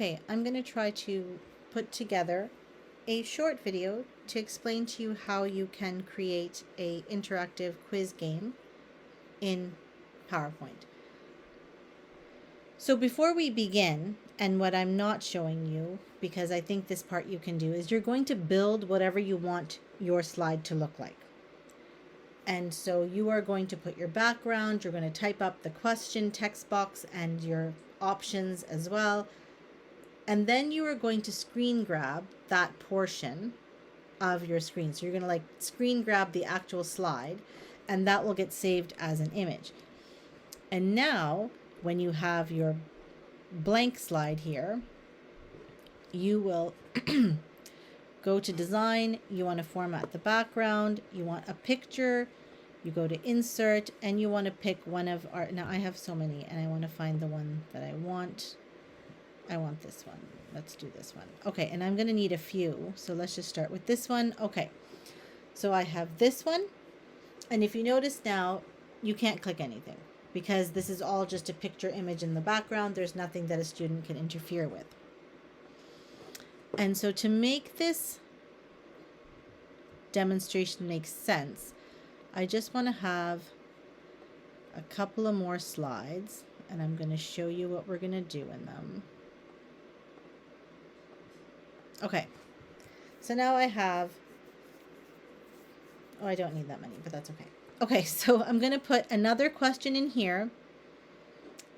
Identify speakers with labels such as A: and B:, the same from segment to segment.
A: Okay, I'm going to try to put together a short video to explain to you how you can create a interactive quiz game in PowerPoint. So before we begin, and what I'm not showing you, because I think this part you can do, is you're going to build whatever you want your slide to look like. And so you are going to put your background, you're going to type up the question text box and your options as well. And then you are going to screen grab that portion of your screen. So you're going to like screen grab the actual slide, and that will get saved as an image. And now when you have your blank slide here, you will go to design. You want to format the background. You want a picture. You go to insert, and you want to pick one of our, now I have so many and I want to find the one that I want. I want this one. Let's do this one. Okay, and I'm going to need a few. So let's just start with this one. Okay, so I have this one. And if you notice now, you can't click anything because this is all just a picture image in the background. There's nothing that a student can interfere with. And so to make this demonstration make sense, I just want to have a couple of more slides, and I'm going to show you what we're going to do in them. Okay, so now I have, oh, I don't need that many, but that's okay. Okay, so I'm going to put another question in here.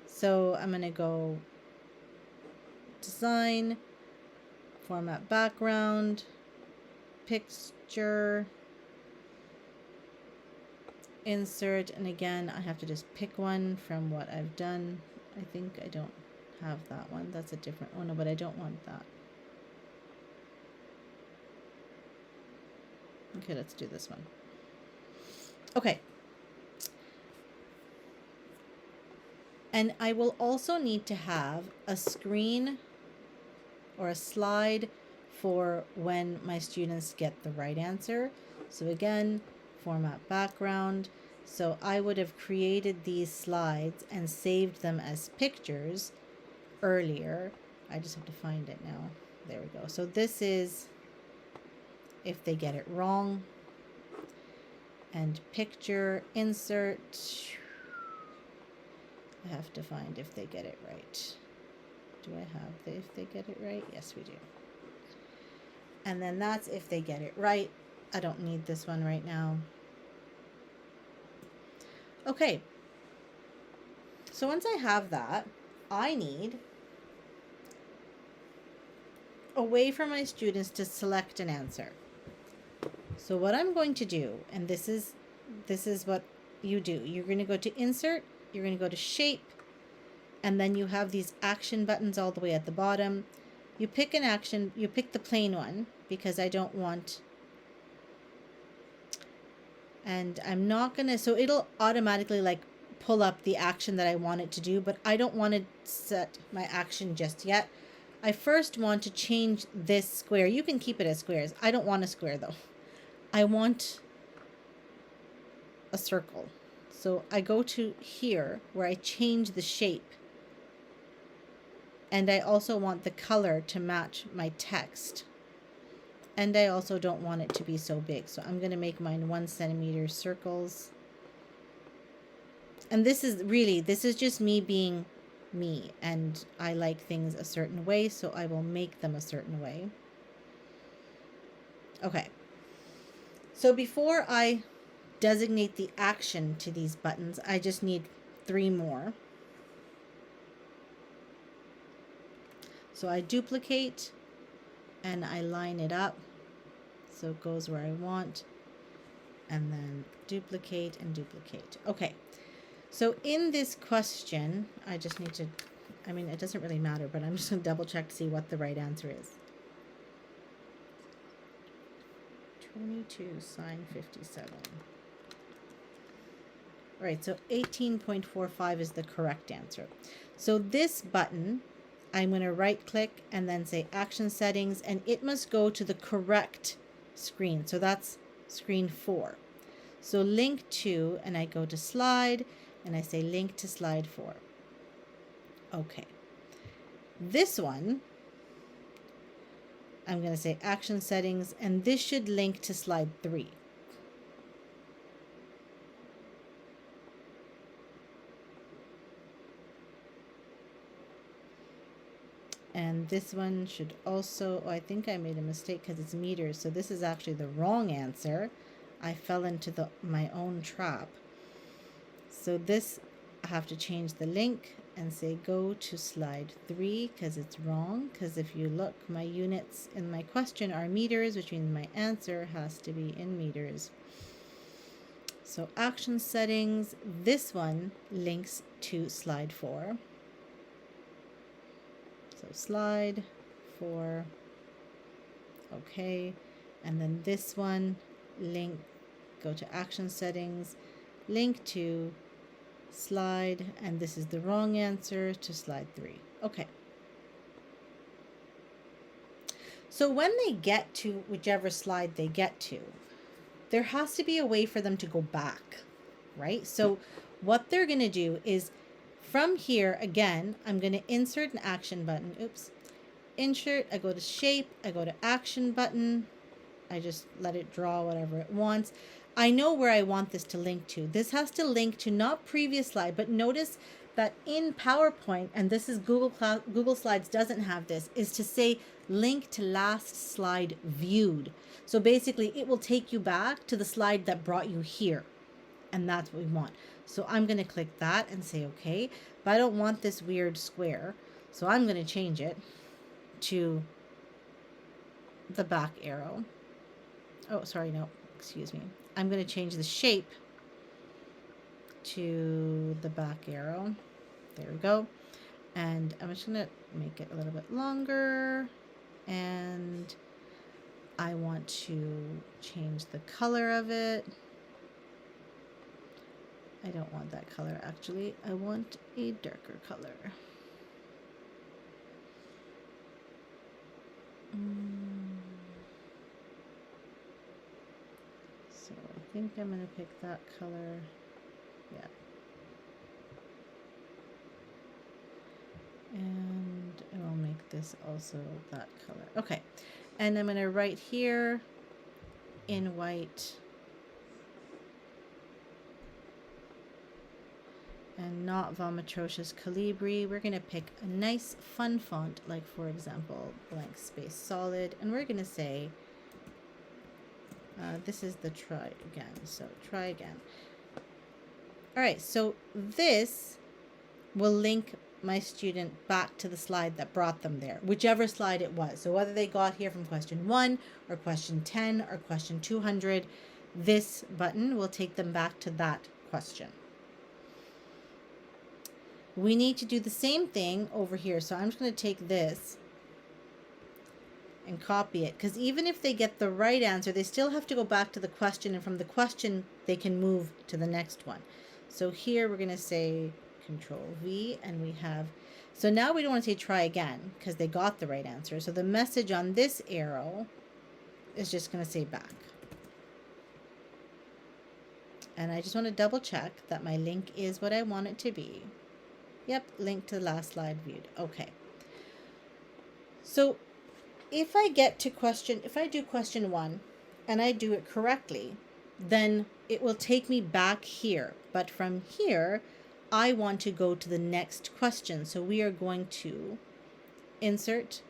A: So I'm going to go design, format background, picture, insert, and again, I have to just pick one from what I've done. I think I don't have that one. That's a different one, but I don't want that. Okay, let's do this one. Okay. And I will also need to have a screen or a slide for when my students get the right answer. So again, format background. So I would have created these slides and saved them as pictures earlier. I just have to find it now. There we go. So this is if they get it wrong, and picture, insert. I have to find if they get it right. Do I have if they get it right? Yes, we do. And then that's if they get it right. I don't need this one right now. Okay. So once I have that, I need a way for my students to select an answer. So what I'm going to do, and this is what you do. You're going to go to insert, you're going to go to shape, and then you have these action buttons all the way at the bottom. You pick an action, you pick the plain one because I don't want, and I'm not going to, so it'll automatically like pull up the action that I want it to do, but I don't want to set my action just yet. I first want to change this square. You can keep it as squares. I don't want a square though. I want a circle. So I go to here where I change the shape. And I also want the color to match my text. And I also don't want it to be so big. So I'm going to make mine 1 centimeter circles. And this is just me being me. And I like things a certain way, so I will make them a certain way. Okay. So before I designate the action to these buttons, I just need 3 more. So I duplicate and I line it up so it goes where I want, and then duplicate and duplicate. Okay, so in this question, I just need to, I mean, it doesn't really matter, but I'm just going to double check to see what the right answer is. 22 sine 57. All right, so 18.45 is the correct answer. So this button, I'm going to right click and then say action settings, and it must go to the correct screen. So that's screen 4. So link to, and I go to slide and I say link to slide 4. Okay. This one I'm going to say action settings, and this should link to slide 3. And this one should also, oh, I think I made a mistake because it's meters. So this is actually the wrong answer. I fell into my own trap. So this, I have to change the link and say go to slide 3 because it's wrong. Because if you look, my units in my question are meters, which means my answer has to be in meters. So action settings, this one links to slide 4. So slide 4, okay, and then this one, link, go to action settings, link to slide, and this is the wrong answer, to slide 3. Okay. So when they get to whichever slide they get to, there has to be a way for them to go back, right? So what they're going to do is from here, again, I'm going to insert an action button. Oops. Insert, I go to shape, I go to action button. I just let it draw whatever it wants. I know where I want this to link to. This has to link to not previous slide, but notice that in PowerPoint, and this is Google Slides doesn't have this, is to say link to last slide viewed. So basically it will take you back to the slide that brought you here. And that's what we want. So I'm going to click that and say okay, but I don't want this weird square. So I'm going to change it to the back arrow. Oh, sorry, no, excuse me. I'm going to change the shape to the back arrow. There we go. And I'm just going to make it a little bit longer. And I want to change the color of it. I don't want that color actually. I want a darker color. So I think I'm going to pick that color. Yeah. And I'll make this also that color. Okay. And I'm going to write here in white and not Vomitrocious Calibri. We're going to pick a nice fun font, like for example, blank space solid. And we're going to say, this is the try again. So try again. All right. So this will link my student back to the slide that brought them there, whichever slide it was. So whether they got here from question 1 or question 10 or question 200, this button will take them back to that question. We need to do the same thing over here. So I'm just going to take this and copy it, because even if they get the right answer, they still have to go back to the question, and from the question they can move to the next one. So here we're going to say Control V, and we have, so now we don't want to say try again because they got the right answer. So the message on this arrow is just going to say back. And I just want to double check that my link is what I want it to be. Yep, link to the last slide viewed. Okay. So if I get to if I do question 1 and I do it correctly, then it will take me back here. But from here, I want to go to the next question. So we are going to insert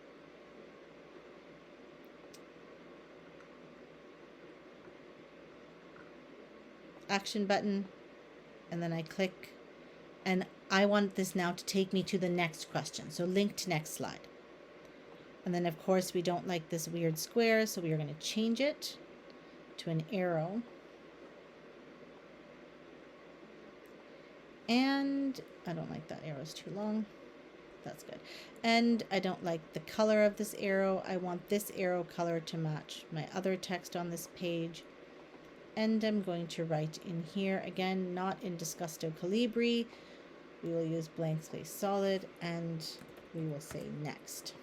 A: action button, and then I click, and I want this now to take me to the next question. So link to next slide. And then of course we don't like this weird square, so we are going to change it to an arrow. And I don't like that arrow, it's too long. That's good. And I don't like the color of this arrow. I want this arrow color to match my other text on this page. And I'm going to write in here, again, not in Disgusto Calibri. We will use blank space solid, and we will say next.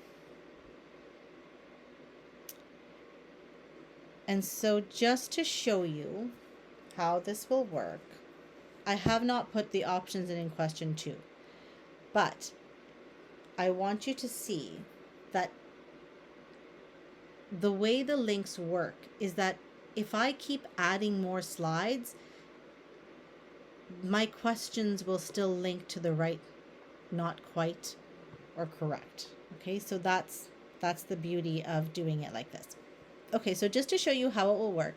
A: And so just to show you how this will work, I have not put the options in question 2, but I want you to see that the way the links work is that if I keep adding more slides, my questions will still link to the right, not quite, or correct. Okay, so that's the beauty of doing it like this. Okay, so just to show you how it will work,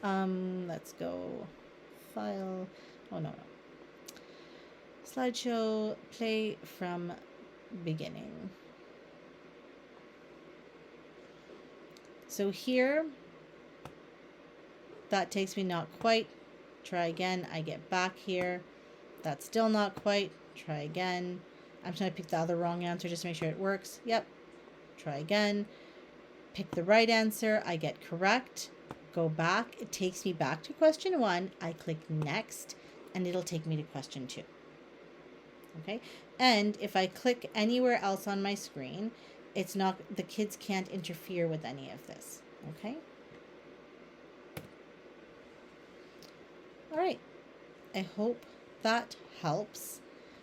A: let's go file. Oh no, slideshow, play from beginning. So here, that takes me not quite. Try again. I get back here. That's still not quite. Try again. I'm trying to pick the other wrong answer just to make sure it works. Yep. Try again. Pick the right answer. I get correct. Go back. It takes me back to question 1. I click next, and it'll take me to question 2. Okay. And if I click anywhere else on my screen, it's not, the kids can't interfere with any of this. Okay. All right. I hope that helps.